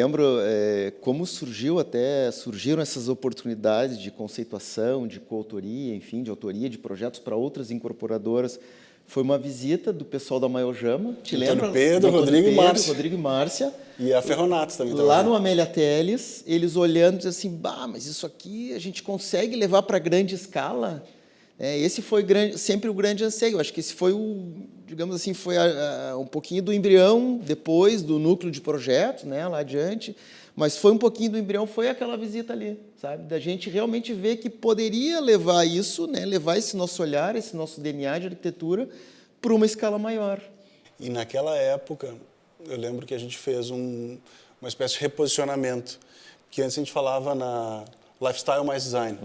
lembro como surgiram essas oportunidades de conceituação, de coautoria, enfim, de autoria de projetos para outras incorporadoras. Foi uma visita do pessoal da Maiojama, te lembra? Pedro, Rodrigo e Márcia. E a Ferronatos também. Lá no Amélia Teles, eles olhando e dizendo assim, mas isso aqui a gente consegue levar para grande escala? Esse foi sempre o grande anseio. Acho que esse foi digamos assim, foi um pouquinho do embrião, depois do núcleo de projetos, né, lá adiante, mas foi um pouquinho do embrião, foi aquela visita ali, sabe? Da gente realmente ver que poderia levar isso, né, levar esse nosso olhar, esse nosso DNA de arquitetura para uma escala maior. E naquela época, eu lembro que a gente fez uma espécie de reposicionamento, que antes a gente falava na lifestyle mais design.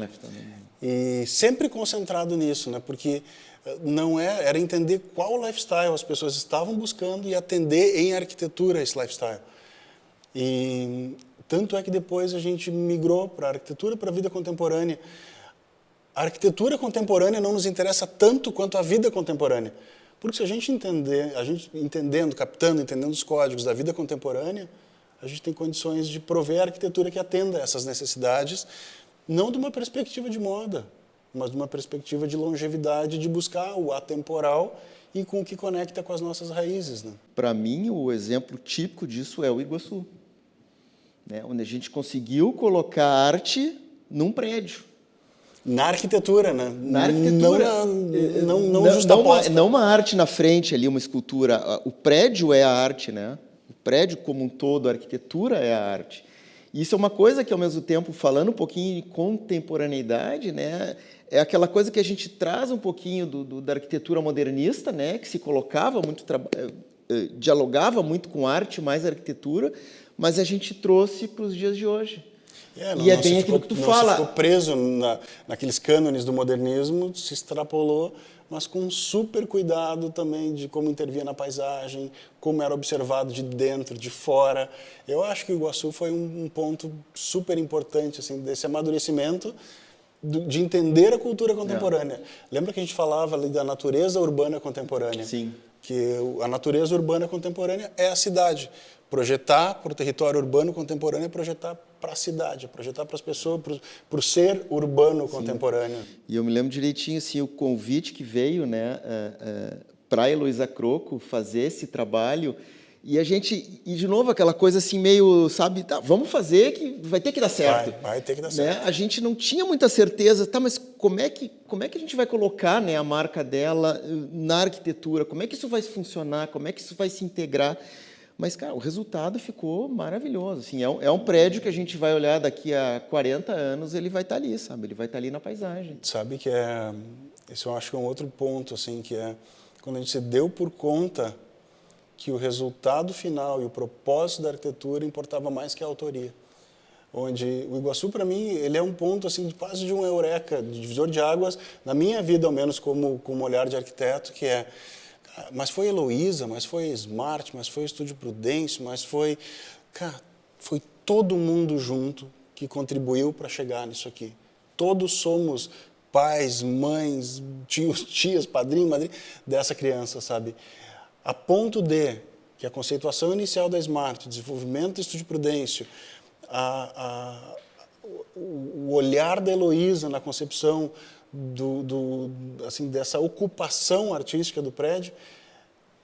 E sempre concentrado nisso, né? Porque era entender qual lifestyle as pessoas estavam buscando e atender em arquitetura esse lifestyle. E tanto é que depois a gente migrou para a arquitetura, para a vida contemporânea. A arquitetura contemporânea não nos interessa tanto quanto a vida contemporânea. Porque se a gente entendendo os códigos da vida contemporânea, a gente tem condições de prover a arquitetura que atenda essas necessidades, não de uma perspectiva de moda, mas de uma perspectiva de longevidade, de buscar o atemporal e com o que conecta com as nossas raízes, né? Para mim, o exemplo típico disso é o Iguaçu, né? Onde a gente conseguiu colocar arte num prédio. Na arquitetura, né? Na arquitetura. Não justaposta. Não uma arte na frente ali, uma escultura. O prédio é a arte, né? O prédio como um todo, a arquitetura é a arte. E isso é uma coisa que, ao mesmo tempo, falando um pouquinho de contemporaneidade, né, é aquela coisa que a gente traz um pouquinho da arquitetura modernista, né, que se colocava muito, dialogava muito com arte, mais arquitetura, mas a gente trouxe para os dias de hoje. E é bem aquilo que tu fala. Ficou preso naqueles cânones do modernismo, se extrapolou, mas com um super cuidado também de como intervia na paisagem, como era observado de dentro, de fora. Eu acho que o Iguaçu foi um ponto super importante assim, desse amadurecimento de entender a cultura contemporânea. Lembra que a gente falava ali da natureza urbana contemporânea? Sim. Que a natureza urbana contemporânea é a cidade. Projetar para o território urbano contemporâneo é projetar para a cidade, é projetar para as pessoas, para o ser urbano contemporâneo. E eu me lembro direitinho assim, o convite que veio, né, para a Heloísa Croco fazer esse trabalho, e de novo, aquela coisa assim meio, sabe, tá, vamos fazer que vai ter que dar certo. Vai ter que dar né? certo. A gente não tinha muita certeza, tá, mas como é que a gente vai colocar, né, a marca dela na arquitetura? Como é que isso vai funcionar? Como é que isso vai se integrar? Mas, cara, o resultado ficou maravilhoso. Assim, é um prédio que a gente vai olhar daqui a 40 anos, ele vai estar ali, sabe? Ele vai estar ali na paisagem. Sabe que esse eu acho que é um outro ponto, assim, que é quando a gente se deu por conta que o resultado final e o propósito da arquitetura importava mais que a autoria. Onde o Iguaçu, para mim, ele é um ponto assim, quase de um eureka, de divisor de águas, na minha vida, ao menos como olhar de arquiteto, que é... Mas foi Heloísa, mas foi Smart, mas foi Estúdio Prudêncio, mas foi... Cara, foi todo mundo junto que contribuiu para chegar nisso aqui. Todos somos pais, mães, tios, tias, padrinho, madrinha dessa criança, sabe? A ponto de que a conceituação inicial da Smart, o desenvolvimento do Estúdio Prudêncio, o olhar da Heloísa na concepção assim, dessa ocupação artística do prédio,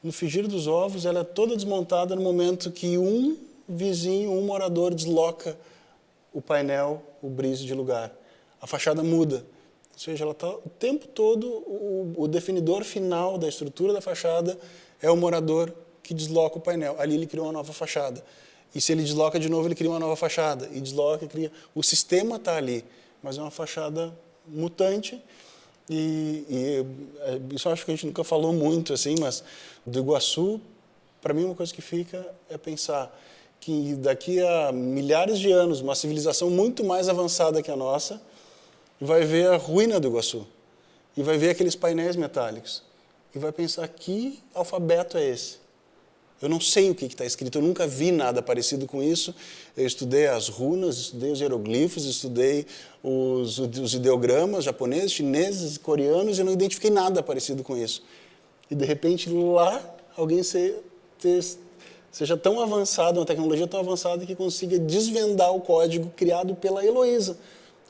no frigir dos ovos, ela é toda desmontada no momento que um vizinho, um morador desloca o painel, o brise de lugar. A fachada muda. Ou seja, ela está o tempo todo, o definidor final da estrutura da fachada é o morador que desloca o painel. Ali ele criou uma nova fachada. E se ele desloca de novo, ele cria uma nova fachada. E desloca, cria... O sistema está ali, mas é uma fachada mutante. E isso eu acho que a gente nunca falou muito, assim, mas do Iguaçu, para mim, uma coisa que fica é pensar que daqui a milhares de anos, uma civilização muito mais avançada que a nossa vai ver a ruína do Iguaçu e vai ver aqueles painéis metálicos e vai pensar, que alfabeto é esse? Eu não sei o que está escrito, eu nunca vi nada parecido com isso. Eu estudei as runas, estudei os hieroglifos, estudei os ideogramas japoneses, chineses, coreanos, e não identifiquei nada parecido com isso. E, de repente, lá, alguém seja tão avançada, uma tecnologia tão avançada que consiga desvendar o código criado pela Heloísa,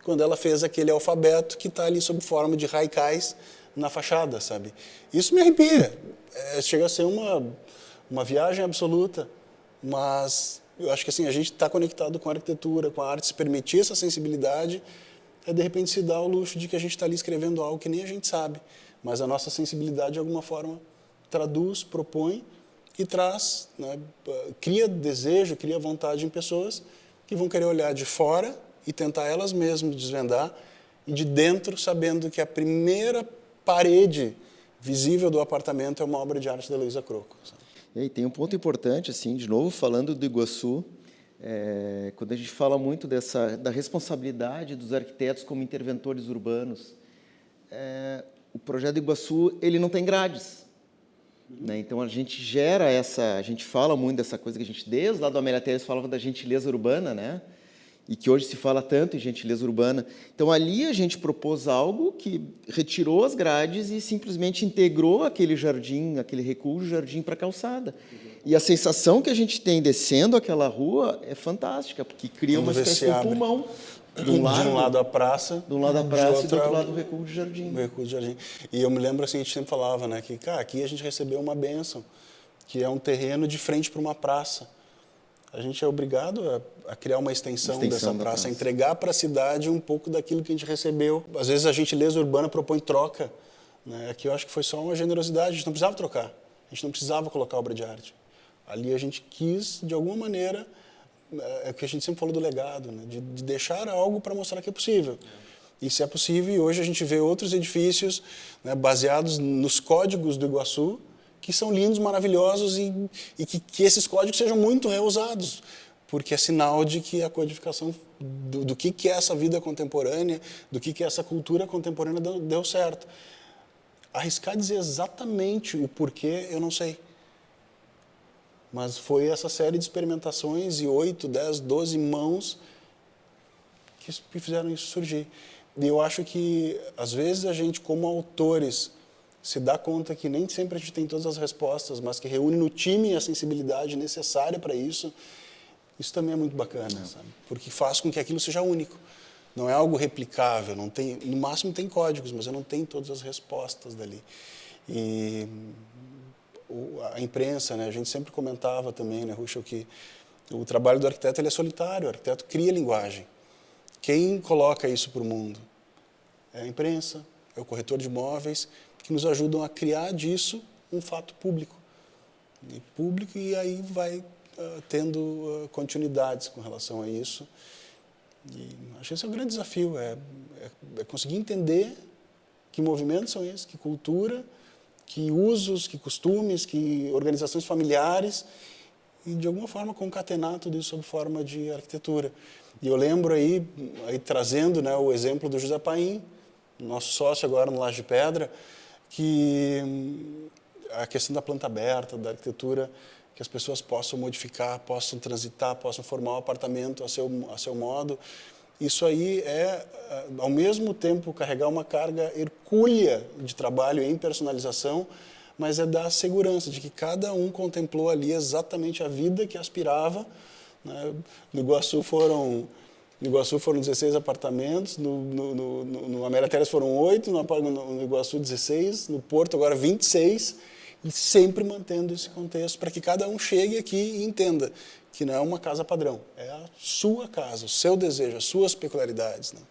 quando ela fez aquele alfabeto que está ali sob forma de haikais na fachada, sabe? Isso me arrepia. Chega a ser uma viagem absoluta, mas eu acho que assim, a gente está conectado com a arquitetura, com a arte, se permitir essa sensibilidade, de repente se dá o luxo de que a gente está ali escrevendo algo que nem a gente sabe, mas a nossa sensibilidade de alguma forma traduz, propõe e traz, né, cria desejo, cria vontade em pessoas que vão querer olhar de fora e tentar elas mesmas desvendar, e de dentro sabendo que a primeira parede visível do apartamento é uma obra de arte da Heloísa Crocco. E tem um ponto importante, assim, de novo, falando do Iguaçu, quando a gente fala muito da responsabilidade dos arquitetos como interventores urbanos, o projeto do Iguaçu, ele não tem grades. Né? Então, a gente a gente fala muito dessa coisa que a gente, desde lá do Amélia Teles, falava da gentileza urbana, né? E que hoje se fala tanto em gentileza urbana. Então, ali a gente propôs algo que retirou as grades e simplesmente integrou aquele jardim, aquele recuo do jardim para a calçada. E a sensação que a gente tem descendo aquela rua é fantástica, porque cria uma espécie de pulmão. De um lado a praça, e do outro lado o recuo do jardim. O recuo do jardim. E eu me lembro assim, a gente sempre falava, né, que aqui a gente recebeu uma bênção, que é um terreno de frente para uma praça. A gente é obrigado a criar uma extensão dessa praça, a entregar para a cidade um pouco daquilo que a gente recebeu. Às vezes a gentileza urbana propõe troca, né? Aqui eu acho que foi só uma generosidade, a gente não precisava trocar, a gente não precisava colocar obra de arte. Ali a gente quis, de alguma maneira, é o que a gente sempre falou do legado, né? De deixar algo para mostrar que é possível. E se é possível, e hoje a gente vê outros edifícios, né, baseados nos códigos do Iguaçu, que são lindos, maravilhosos e que esses códigos sejam muito reusados, porque é sinal de que a codificação do que é essa vida contemporânea, do que é essa cultura contemporânea deu certo. Arriscar dizer exatamente o porquê, eu não sei. Mas foi essa série de experimentações e 8, 10, 12 mãos que fizeram isso surgir. E eu acho que, às vezes, a gente, como autores, se dá conta que nem sempre a gente tem todas as respostas, mas que reúne no time a sensibilidade necessária para isso, isso também é muito bacana, sabe? Porque faz com que aquilo seja único. Não é algo replicável, não tem, no máximo tem códigos, mas eu não tenho todas as respostas dali. E a imprensa, né? A gente sempre comentava também, né, Ruschel, que o trabalho do arquiteto ele é solitário, o arquiteto cria linguagem. Quem coloca isso para o mundo? É a imprensa, é o corretor de imóveis, que nos ajudam a criar disso um fato público. E aí vai tendo continuidades com relação a isso. E acho que esse é um grande desafio, é conseguir entender que movimentos são esses, que cultura, que usos, que costumes, que organizações familiares, e de alguma forma concatenar tudo isso sob forma de arquitetura. E eu lembro aí trazendo, né, o exemplo do José Paim, nosso sócio agora no Laje de Pedra, que a questão da planta aberta, da arquitetura, que as pessoas possam modificar, possam transitar, possam formar um apartamento a seu modo. Isso aí é, ao mesmo tempo, carregar uma carga hercúlea de trabalho em personalização, mas é dar a segurança de que cada um contemplou ali exatamente a vida que aspirava. Né? No Iguaçu foram 16 apartamentos, no Amélia Teles foram 8, no Iguaçu 16, no Porto agora 26, e sempre mantendo esse contexto para que cada um chegue aqui e entenda que não é uma casa padrão, é a sua casa, o seu desejo, as suas peculiaridades. Né?